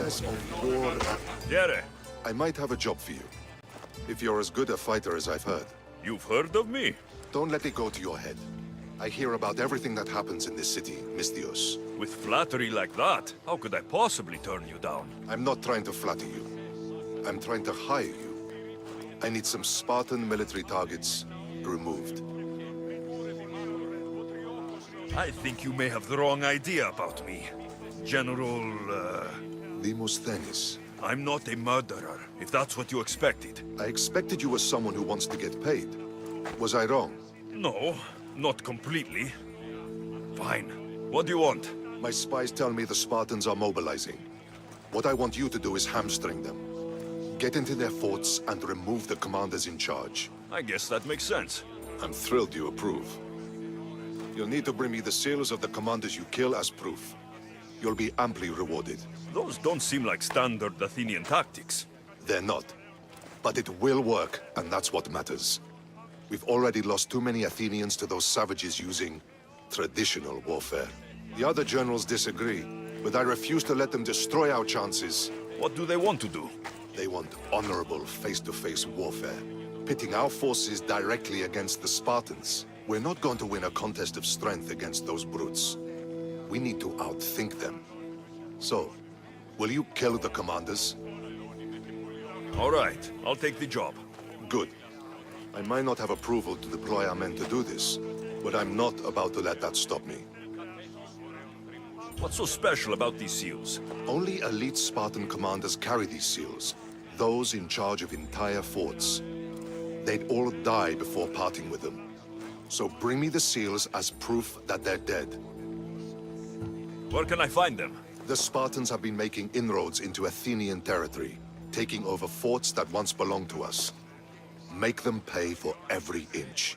business of war... Jere, I might have a job for you. If you're as good a fighter as I've heard. you've heard of me? Don't let it go to your head. I hear about everything that happens in this city, Misthios. With flattery like that, how could I possibly turn you down? I'm not trying to flatter you. I'm trying to hire you. I need some Spartan military targets removed. I think you may have the wrong idea about me. General, Demosthenes. I'm not a murderer, if that's what you expected. I expected you as someone who wants to get paid. Was I wrong? No, not completely. Fine. What do you want? My spies tell me the Spartans are mobilizing. What I want you to do is hamstring them. Get into their forts and remove the commanders in charge. I guess that makes sense. I'm thrilled you approve. You'll need to bring me the seals of the commanders you kill as proof. You'll be amply rewarded. Those don't seem like standard Athenian tactics. They're not. But it will work, and that's what matters. We've already lost too many Athenians to those savages using traditional warfare. The other generals disagree, but I refuse to let them destroy our chances. What do they want to do? They want honorable face-to-face warfare, pitting our forces directly against the Spartans. We're not going to win a contest of strength against those brutes. We need to outthink them. So, will you kill the commanders? All right, I'll take the job. Good. I might not have approval to deploy our men to do this, but I'm not about to let that stop me. What's so special about these seals? Only elite Spartan commanders carry these seals, those in charge of entire forts. They'd all die before parting with them. So bring me the seals as proof that they're dead. Where can I find them? The Spartans have been making inroads into Athenian territory, taking over forts that once belonged to us. Make them pay for every inch.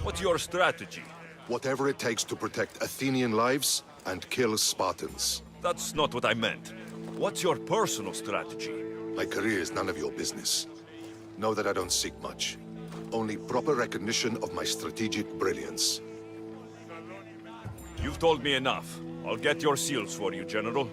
What's your strategy? Whatever it takes to protect Athenian lives and kill Spartans. That's not what I meant. What's your personal strategy? My career is none of your business. Know that I don't seek much. Only proper recognition of my strategic brilliance. You've told me enough. I'll get your seals for you, General.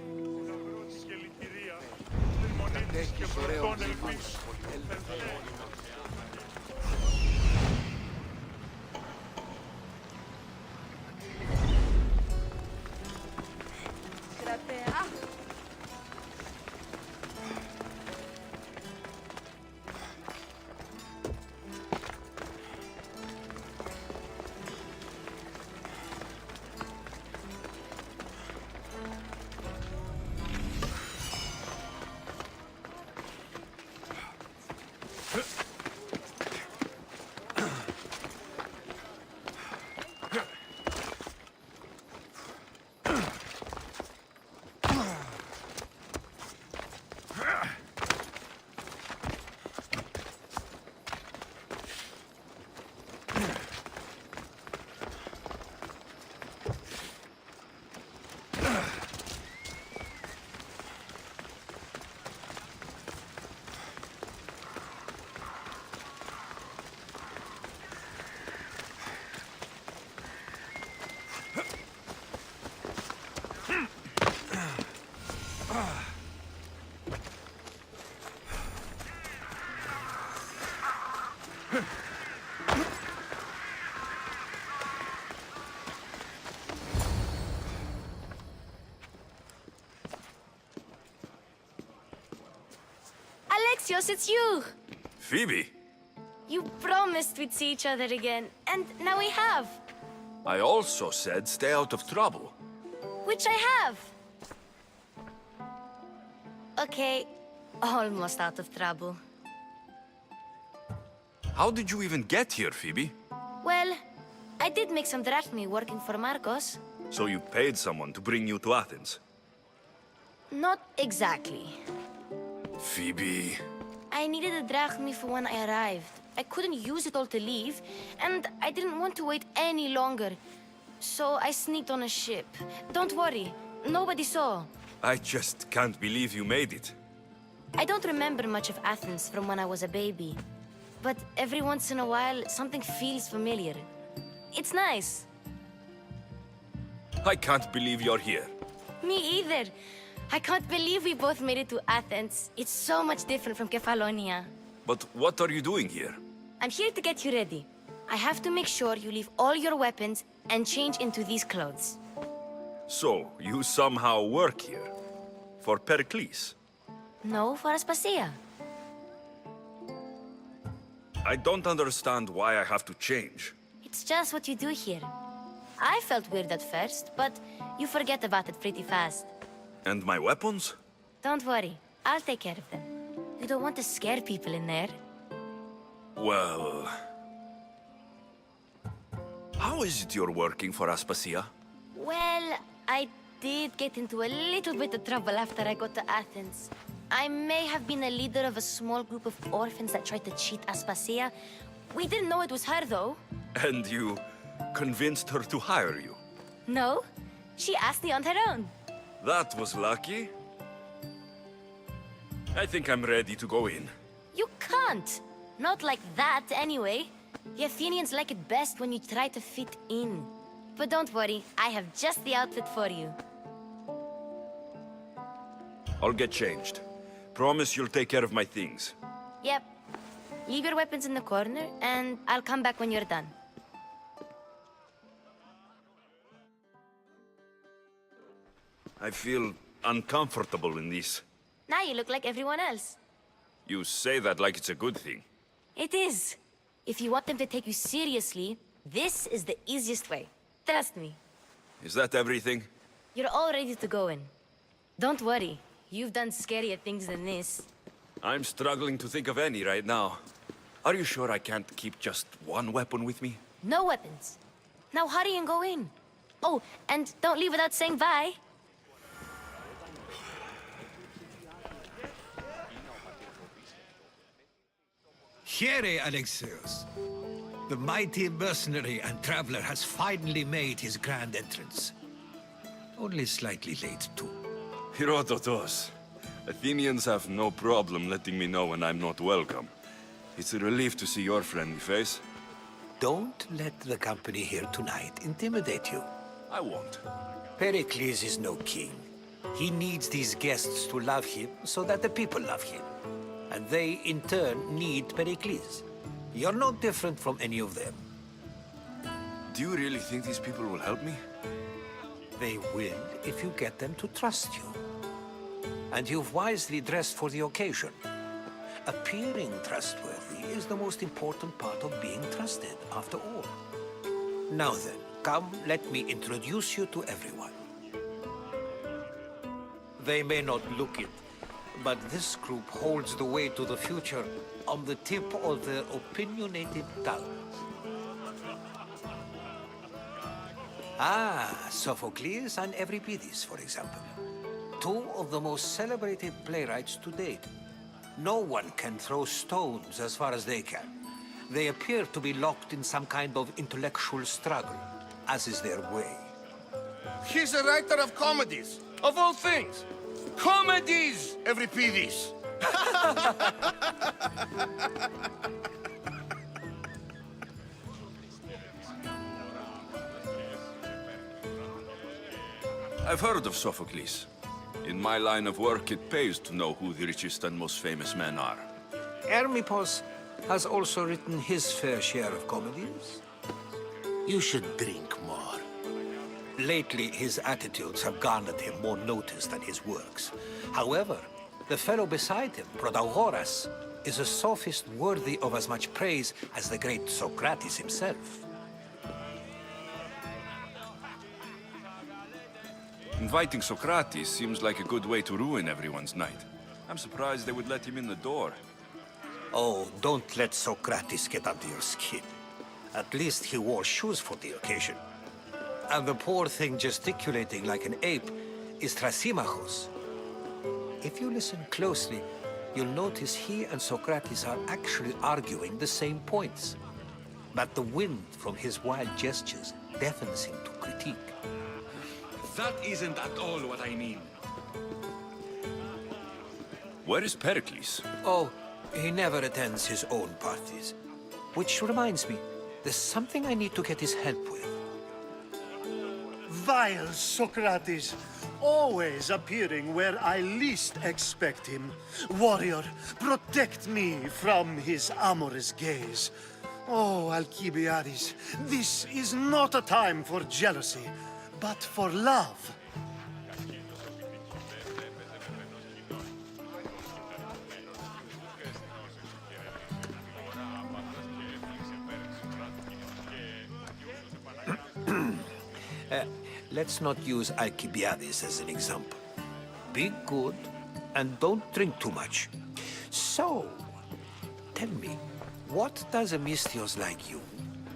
Alexios, it's you! Phoebe? You promised we'd see each other again, and now we have. I also said stay out of trouble. Which I have. Okay, almost out of trouble. How did you even get here, Phoebe? Well, I did make some drachmi working for Marcos. So you paid someone to bring you to Athens? Not exactly. Phoebe... I needed a drachmi for when I arrived. I couldn't use it all to leave, and I didn't want to wait any longer. So I sneaked on a ship. Don't worry, nobody saw. I just can't believe you made it. I don't remember much of Athens from when I was a baby. But every once in a while, something feels familiar. It's nice. I can't believe you're here. Me either. I can't believe we both made it to Athens. It's so much different from Kefalonia. But what are you doing here? I'm here to get you ready. I have to make sure you leave all your weapons and change into these clothes. So, you somehow work here? For Pericles? No, for Aspasia. I don't understand why I have to change. It's just what you do here. I felt weird at first, but you forget about it pretty fast. And my weapons? Don't worry, I'll take care of them. You don't want to scare people in there. Well... How is it you're working for Aspasia? Well, I did get into a little bit of trouble after I got to Athens. I may have been a leader of a small group of orphans that tried to cheat Aspasia. We didn't know it was her, though. And you convinced her to hire you? No, she asked me on her own. That was lucky. I think I'm ready to go in. You can't. Not like that, anyway. The Athenians like it best when you try to fit in. But don't worry, I have just the outfit for you. I'll get changed. Promise you'll take care of my things. Yep. Leave your weapons in the corner, and I'll come back when you're done. I feel uncomfortable in this. Now you look like everyone else. You say that like it's a good thing. It is. If you want them to take you seriously, this is the easiest way. Trust me. Is that everything? You're all ready to go in. Don't worry. You've done scarier things than this. I'm struggling to think of any right now. Are you sure I can't keep just one weapon with me? No weapons. Now hurry and go in. Oh, and don't leave without saying bye. Here, Alexios. The mighty mercenary and traveler has finally made his grand entrance. Only slightly late, too. Herodotos. Athenians have no problem letting me know when I'm not welcome. It's a relief to see your friendly face. Don't let the company here tonight intimidate you. I won't. Pericles is no king. He needs these guests to love him so that the people love him. And they, in turn, need Pericles. You're no different from any of them. Do you really think these people will help me? They will if you get them to trust you. And you've wisely dressed for the occasion. Appearing trustworthy is the most important part of being trusted, after all. Now then, come, let me introduce you to everyone. They may not look it, but this group holds the way to the future on the tip of their opinionated tongues. Ah, Sophocles and Euripides, for example. Two of the most celebrated playwrights to date. No one can throw stones as far as they can. They appear to be locked in some kind of intellectual struggle, as is their way. He's a writer of comedies, of all things. Comedies, Euripides. I've heard of Sophocles. In my line of work, it pays to know who the richest and most famous men are. Hermippos has also written his fair share of comedies. You should drink more. Lately, his attitudes have garnered him more notice than his works. However, the fellow beside him, Protagoras, is a sophist worthy of as much praise as the great Socrates himself. Inviting Socrates seems like a good way to ruin everyone's night. I'm surprised they would let him in the door. Oh, don't let Socrates get under your skin. At least he wore shoes for the occasion. And the poor thing gesticulating like an ape is Thrasymachos. If you listen closely, you'll notice he and Socrates are actually arguing the same points. But the wind from his wild gestures deafens him to critique. That isn't at all what I mean. Where is Pericles? Oh, he never attends his own parties. Which reminds me, there's something I need to get his help with. Vile Socrates, always appearing where I least expect him. Warrior, protect me from his amorous gaze. Oh, Alcibiades, this is not a time for jealousy, but for love. Let's not use Alcibiades as an example. Be good and don't drink too much. So, tell me, what does a Misthios like you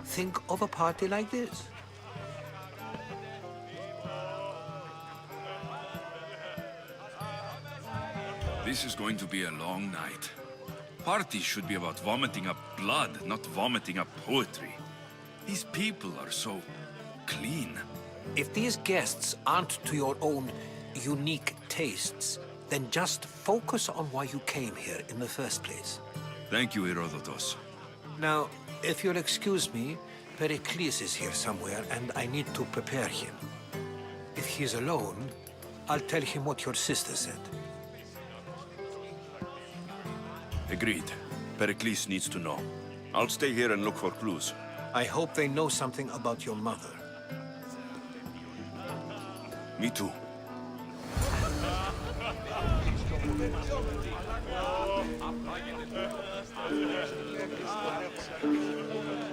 think of a party like this? This is going to be a long night. Parties should be about vomiting up blood, not vomiting up poetry. These people are so clean. If these guests aren't to your own unique tastes, then just focus on why you came here in the first place. Thank you, Herodotus. Now, if you'll excuse me, Pericles is here somewhere, and I need to prepare him. If he's alone, I'll tell him what your sister said. Agreed. Pericles needs to know. I'll stay here and look for clues. I hope they know something about your mother. Me too.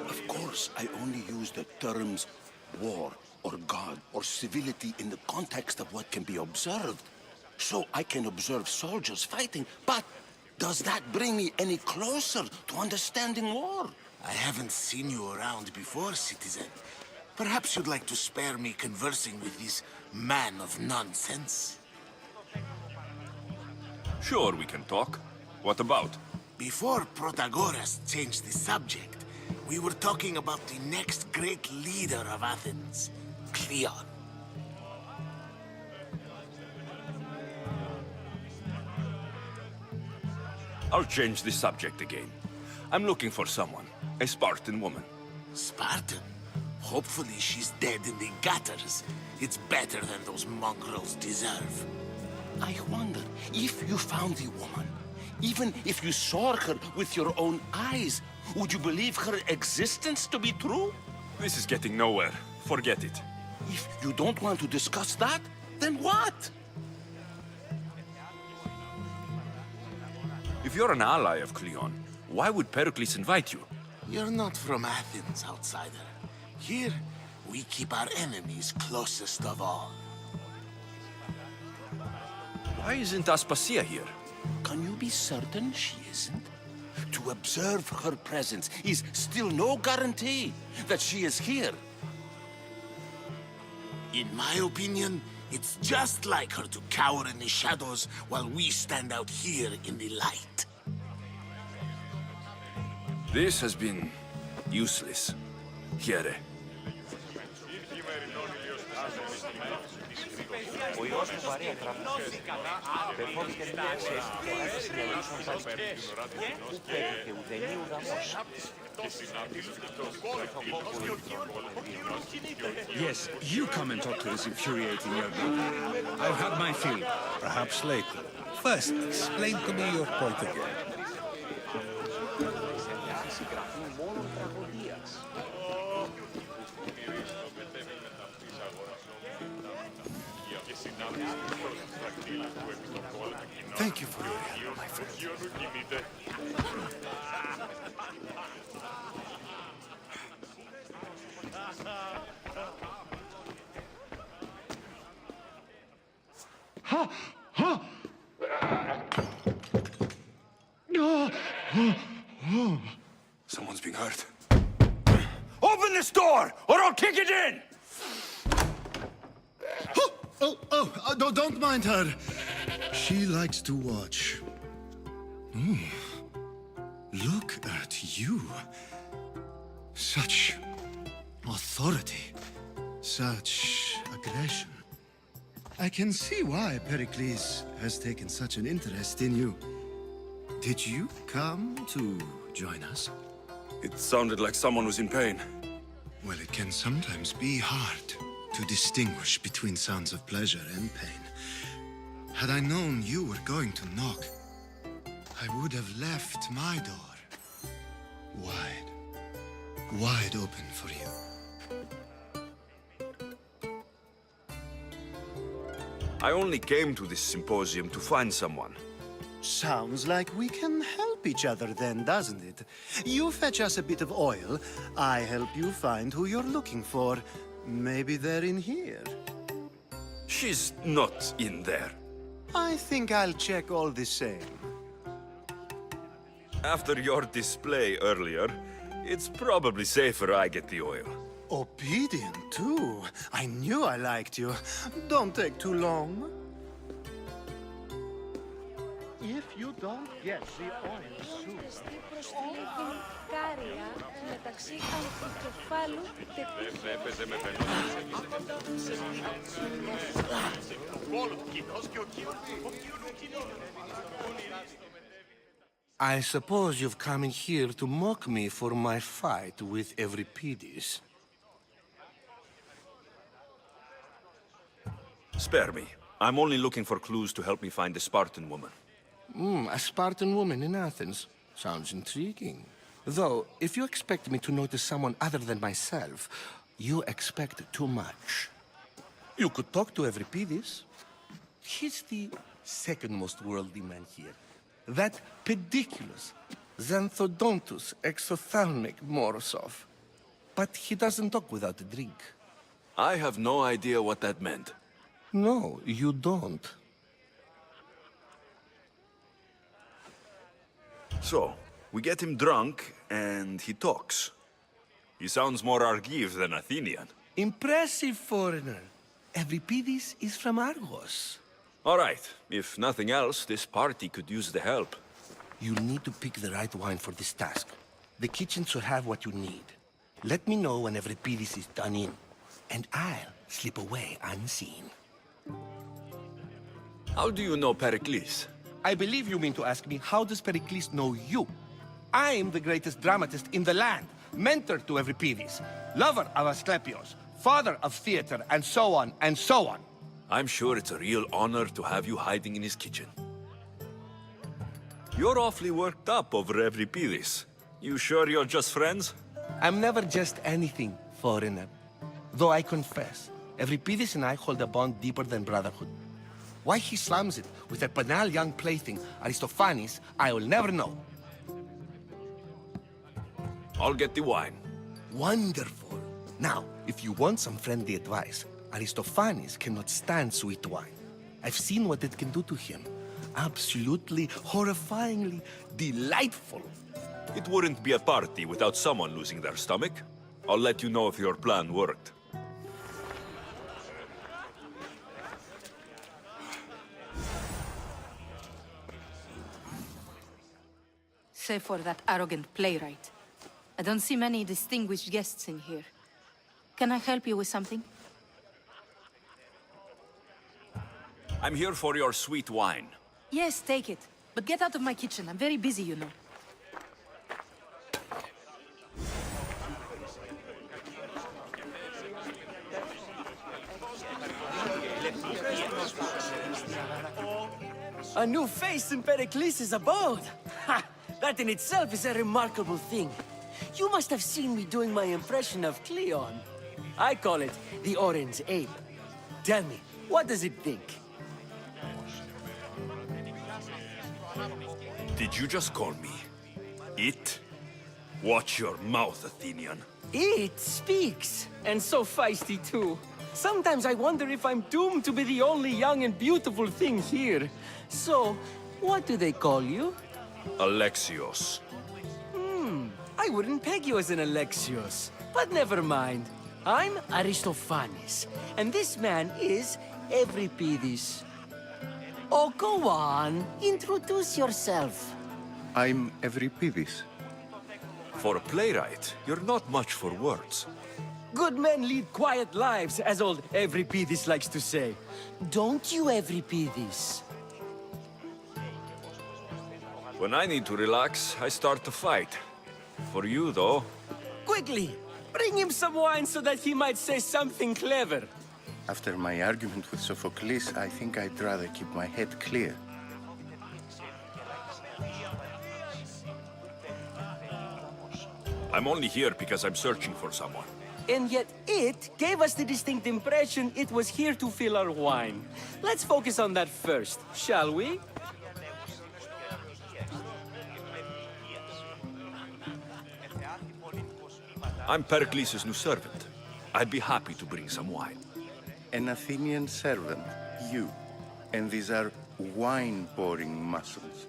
Of course, I only use the terms war, or God, or civility in the context of what can be observed. So I can observe soldiers fighting, but does that bring me any closer to understanding war? I haven't seen you around before, citizen. Perhaps you'd like to spare me conversing with this man of nonsense? Sure, we can talk. What about? Before Protagoras changed the subject, we were talking about the next great leader of Athens, Cleon. I'll change the subject again. I'm looking for someone. A Spartan woman. Spartan? Hopefully she's dead in the gutters. It's better than those mongrels deserve. I wonder if you found the woman, even if you saw her with your own eyes, would you believe her existence to be true? This is getting nowhere. Forget it. If you don't want to discuss that, then what? If you're an ally of Cleon, why would Pericles invite you? You're not from Athens, outsider. Here, we keep our enemies closest of all. Why isn't Aspasia here? Can you be certain she isn't? To observe her presence is still no guarantee that she is here. In my opinion, it's just like her to cower in the shadows while we stand out here in the light. This has been useless. Here. Yes, you come and talk to this infuriating young man. I've had my fill. Perhaps later. First, explain to me your point again. Thank you for your help, my friend. Someone's being hurt. Open this door, or I'll kick it in! Don't mind her. She likes to watch. Look at you. Such authority. Such aggression. I can see why Pericles has taken such an interest in you. Did you come to join us? It sounded like someone was in pain. Well, it can sometimes be hard to distinguish between sounds of pleasure and pain. Had I known you were going to knock, I would have left my door wide open for you. I only came to this symposium to find someone. Sounds like we can help each other then, doesn't it? You fetch us a bit of oil, I help you find who you're looking for. Maybe they're in here. She's not in there. I think I'll check all the same. After your display earlier, it's probably safer I get the oil. Obedient, too. I knew I liked you. Don't take too long. If you don't get the oil soon... I suppose you've come in here to mock me for my fight with Euripides. Spare me. I'm only looking for clues to help me find a Spartan woman. A Spartan woman in Athens. Sounds intriguing. Though, if you expect me to notice someone other than myself, you expect too much. You could talk to Euripides. He's the second most worldly man here. That pediculous, xanthodontus exophthalmic Morosov. But he doesn't talk without a drink. I have no idea what that meant. No, you don't. So, we get him drunk, and he talks. He sounds more Argive than Athenian. Impressive foreigner. Euripides is from Argos. All right. If nothing else, this party could use the help. You need to pick the right wine for this task. The kitchen should have what you need. Let me know when Euripides is done in, and I'll slip away unseen. How do you know Pericles? I believe you mean to ask me, how does Pericles know you? I'm the greatest dramatist in the land, mentor to Euripides, lover of Asclepios, father of theater, and so on, and so on. I'm sure it's a real honor to have you hiding in his kitchen. You're awfully worked up over Euripides. You sure you're just friends? I'm never just anything, foreigner. Though I confess, Euripides and I hold a bond deeper than brotherhood. Why he slams it with that banal young plaything, Aristophanes, I will never know. I'll get the wine. Wonderful. Now, if you want some friendly advice, Aristophanes cannot stand sweet wine. I've seen what it can do to him. Absolutely, horrifyingly delightful. It wouldn't be a party without someone losing their stomach. I'll let you know if your plan worked. Save for that arrogant playwright. I don't see many distinguished guests in here. Can I help you with something? I'm here for your sweet wine. Yes, take it. But get out of my kitchen. I'm very busy, you know. A new face in Pericles' abode! Ha! That in itself is a remarkable thing. You must have seen me doing my impression of Cleon. I call it the Orange Ape. Tell me, what does it think? Did you just call me it? Watch your mouth, Athenian. It speaks, and so feisty too. Sometimes I wonder if I'm doomed to be the only young and beautiful thing here. So, what do they call you? Alexios. I wouldn't peg you as an Alexios, but never mind. I'm Aristophanes, and this man is Euripides. Oh, go on. Introduce yourself. I'm Euripides. For a playwright, you're not much for words. Good men lead quiet lives, as old Euripides likes to say. Don't you, Euripides? When I need to relax, I start to fight. For you, though... Quickly, bring him some wine so that he might say something clever. After my argument with Sophocles, I think I'd rather keep my head clear. I'm only here because I'm searching for someone. And yet it gave us the distinct impression it was here to fill our wine. Let's focus on that first, shall we? I'm Pericles' new servant. I'd be happy to bring some wine. An Athenian servant, you. And these are wine-pouring muscles.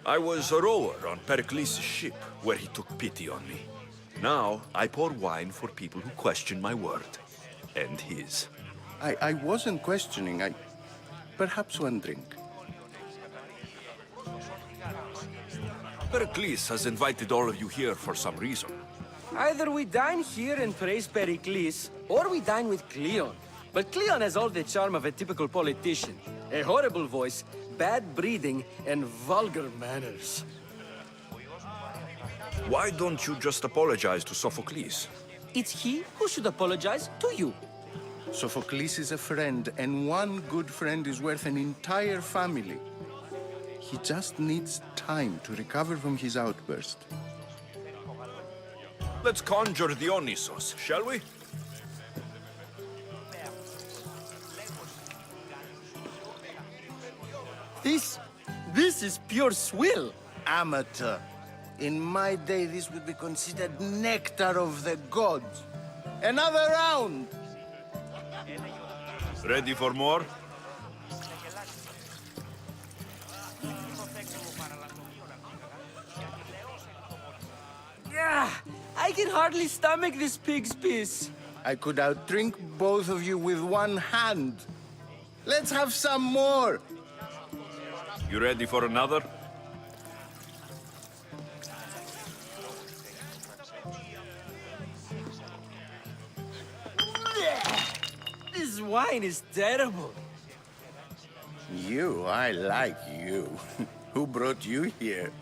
I was a rower on Pericles' ship, where he took pity on me. Now, I pour wine for people who question my word. And his. I wasn't questioning, perhaps one drink. Pericles has invited all of you here for some reason. Either we dine here and praise Pericles, or we dine with Cleon. But Cleon has all the charm of a typical politician. A horrible voice, bad breeding, and vulgar manners. Why don't you just apologize to Sophocles? It's he who should apologize to you. Sophocles is a friend, and one good friend is worth an entire family. He just needs time to recover from his outburst. Let's conjure Dionysos, shall we? This is pure swill. Amateur. In my day, this would be considered nectar of the gods. Another round! Ready for more? Yeah, I can hardly stomach this pig's piss. I could outdrink both of you with one hand. Let's have some more! You ready for another? This wine is terrible. You, I like you. Who brought you here?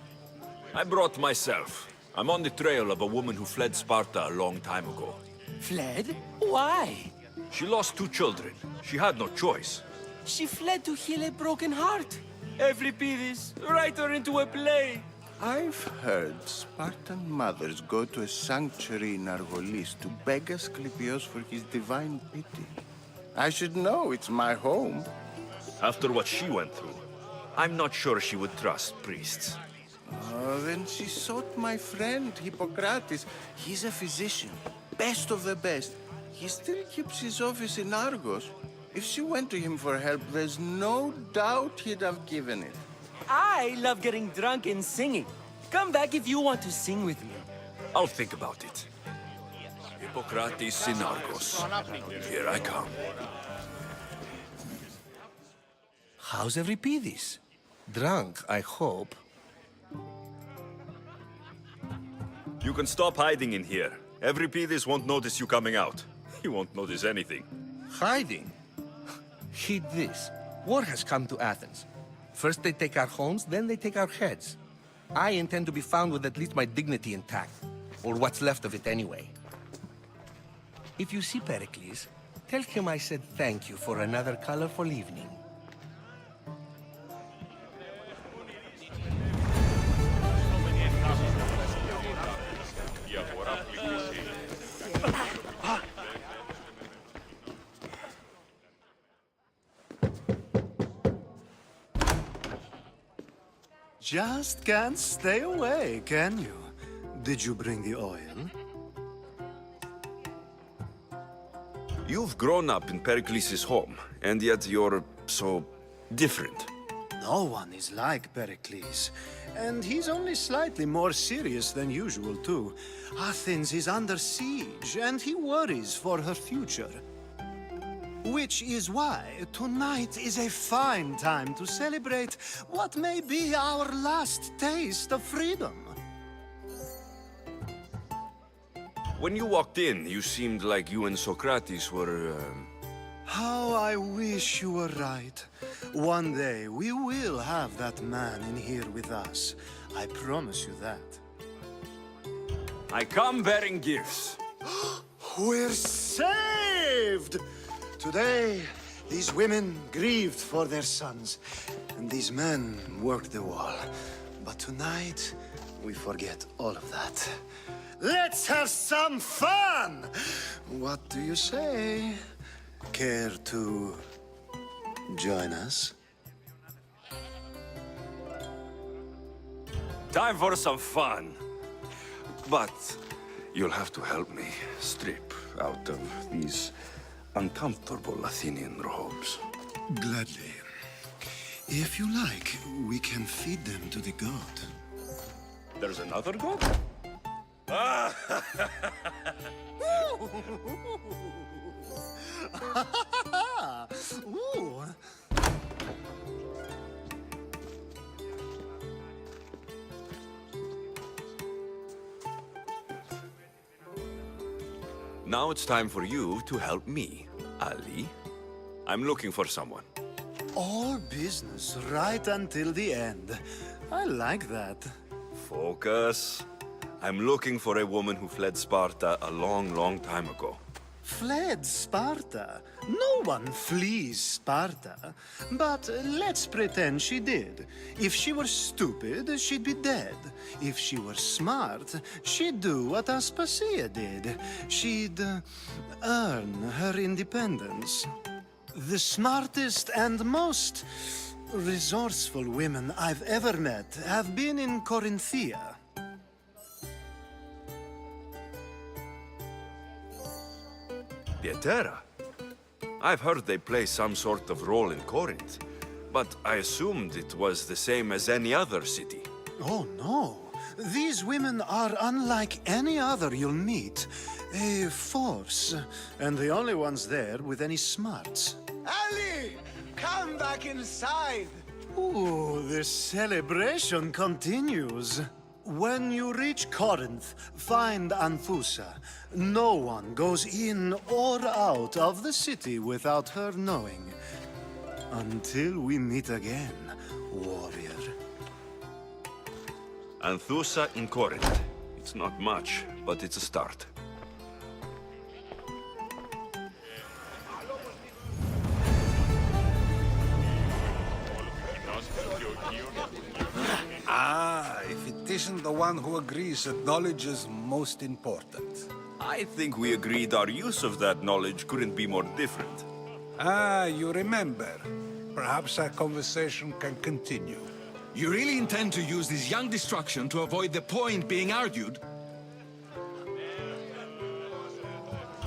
I brought myself. I'm on the trail of a woman who fled Sparta a long time ago. Fled? Why? She lost 2 children. She had no choice. She fled to heal a broken heart. Euripides, write her into a play. I've heard Spartan mothers go to a sanctuary in Argolis to beg Asclepios for his divine pity. I should know, it's my home. After what she went through, I'm not sure she would trust priests. Oh, then she sought my friend, Hippocrates. He's a physician, best of the best. He still keeps his office in Argos. If she went to him for help, there's no doubt he'd have given it. I love getting drunk and singing. Come back if you want to sing with me. I'll think about it. Hippocrates in Argos. Here I come. How's Euripides? Drunk, I hope. You can stop hiding in here. Euripides won't notice you coming out. He won't notice anything. Hiding? Heed this. War has come to Athens. First they take our homes, then they take our heads. I intend to be found with at least my dignity intact. Or what's left of it anyway. If you see Pericles, tell him I said thank you for another colorful evening. Just can't stay away, can you? Did you bring the oil? You've grown up in Pericles' home, and yet you're so different. No one is like Pericles. And he's only slightly more serious than usual, too. Athens is under siege, and he worries for her future. Which is why tonight is a fine time to celebrate what may be our last taste of freedom. When you walked in, you seemed like you and Socrates were, How I wish you were right. One day we will have that man in here with us. I promise you that. I come bearing gifts. We're saved! Today, these women grieved for their sons, and these men worked the wall. But tonight, we forget all of that. Let's have some fun! What do you say? Care to join us? Time for some fun. But you'll have to help me strip out of these uncomfortable Athenian robes. Gladly. If you like, we can feed them to the god. There's another god? Ooh. Now it's time for you to help me, Ali. I'm looking for someone. All business right until the end. I like that. Focus. I'm looking for a woman who fled Sparta a long, long time ago. Fled Sparta? No one flees Sparta. But let's pretend she did. If she were stupid, she'd be dead. If she were smart, she'd do what Aspasia did. She'd earn her independence. The smartest and most resourceful women I've ever met have been in Corinthia. Pietera? I've heard they play some sort of role in Corinth, but I assumed it was the same as any other city. Oh, no. These women are unlike any other you'll meet. A force, and the only ones there with any smarts. Ali! Come back inside! Ooh, the celebration continues. When you reach Corinth, find Anthusa. No one goes in or out of the city without her knowing. Until we meet again, warrior. Anthusa in Corinth. It's not much, but it's a start. If it isn't the one who agrees that knowledge is most important. I think we agreed our use of that knowledge couldn't be more different. You remember. Perhaps our conversation can continue. You really intend to use this young destruction to avoid the point being argued?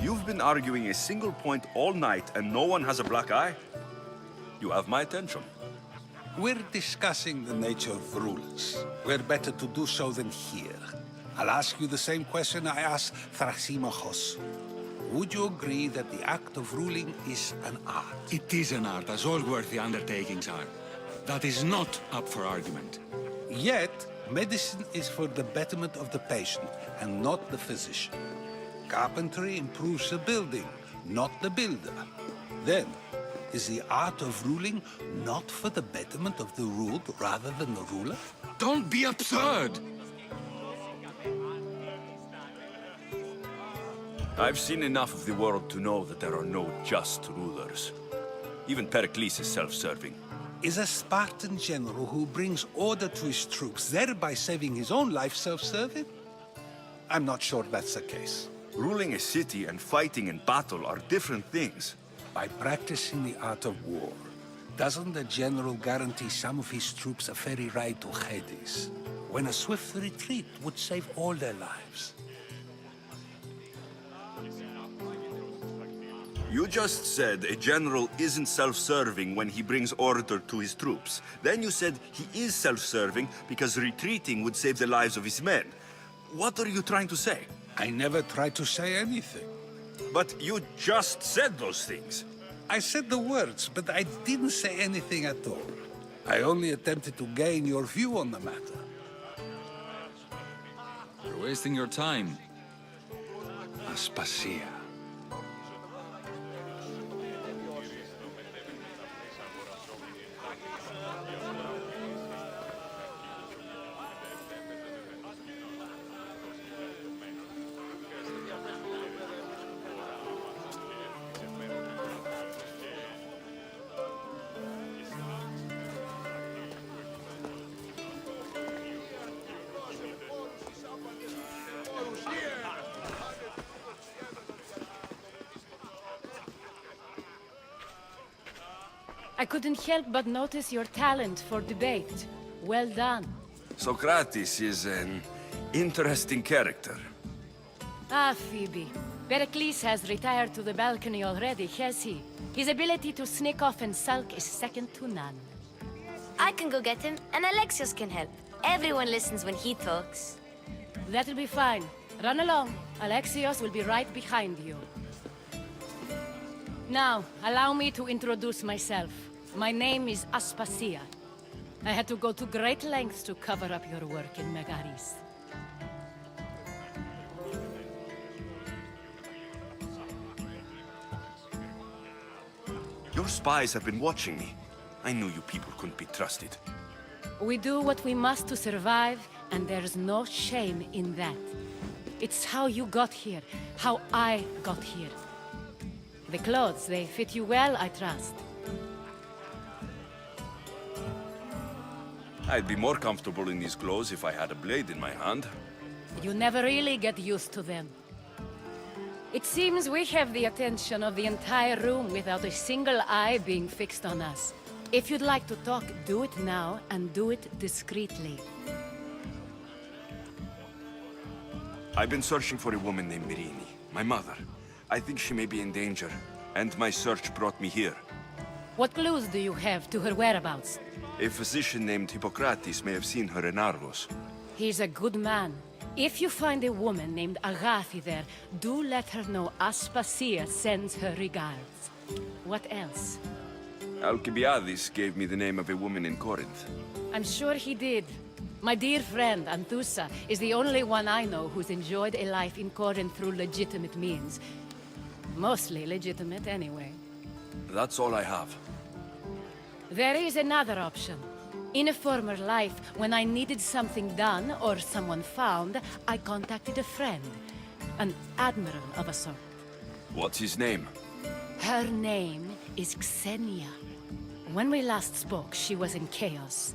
You've been arguing a single point all night and no one has a black eye? You have my attention. We're discussing the nature of rulers. Where better to do so than here? I'll ask you the same question I asked Thrasymachos. Would you agree that the act of ruling is an art? It is an art, as all worthy undertakings are. That is not up for argument. Yet, medicine is for the betterment of the patient and not the physician. Carpentry improves the building, not the builder. Then, is the art of ruling not for the betterment of the ruled rather than the ruler? Don't be absurd! I've seen enough of the world to know that there are no just rulers. Even Pericles is self-serving. Is a Spartan general who brings order to his troops, thereby saving his own life, self-serving? I'm not sure that's the case. Ruling a city and fighting in battle are different things. By practicing the art of war, doesn't the general guarantee some of his troops a ferry ride to Hades, when a swift retreat would save all their lives? You just said a general isn't self-serving when he brings order to his troops. Then you said he is self-serving because retreating would save the lives of his men. What are you trying to say? I never tried to say anything. But you just said those things. I said the words, but I didn't say anything at all. I only attempted to gain your view on the matter. You're wasting your time. Aspasia. I couldn't help but notice your talent for debate. Well done. Socrates is an interesting character. Ah, Phoebe. Pericles has retired to the balcony already, has he? His ability to sneak off and sulk is second to none. I can go get him, and Alexios can help. Everyone listens when he talks. That'll be fine. Run along. Alexios will be right behind you. Now, allow me to introduce myself. My name is Aspasia. I had to go to great lengths to cover up your work in Megaris. Your spies have been watching me. I knew you people couldn't be trusted. We do what we must to survive, and there's no shame in that. It's how you got here, how I got here. The clothes, they fit you well, I trust. I'd be more comfortable in these clothes if I had a blade in my hand. You never really get used to them. It seems we have the attention of the entire room without a single eye being fixed on us. If you'd like to talk, do it now, and do it discreetly. I've been searching for a woman named Myrine, my mother. I think she may be in danger, and my search brought me here. What clues do you have to her whereabouts? A physician named Hippocrates may have seen her in Argos. He's a good man. If you find a woman named Agathi there, do let her know Aspasia sends her regards. What else? Alcibiades gave me the name of a woman in Corinth. I'm sure he did. My dear friend, Anthusa, is the only one I know who's enjoyed a life in Corinth through legitimate means. Mostly legitimate, anyway. That's all I have. There is another option. In a former life, when I needed something done or someone found, I contacted a friend. An admiral of a sort. What's his name? Her name is Xenia. When we last spoke, she was in chaos.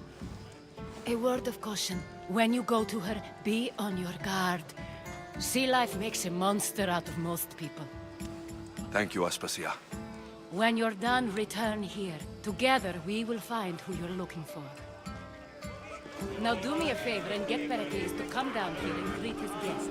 A word of caution. When you go to her, be on your guard. Sea life makes a monster out of most people. Thank you, Aspasia. When you're done, return here. Together, we will find who you're looking for. Now do me a favor and get Pericles to come down here and greet his guests.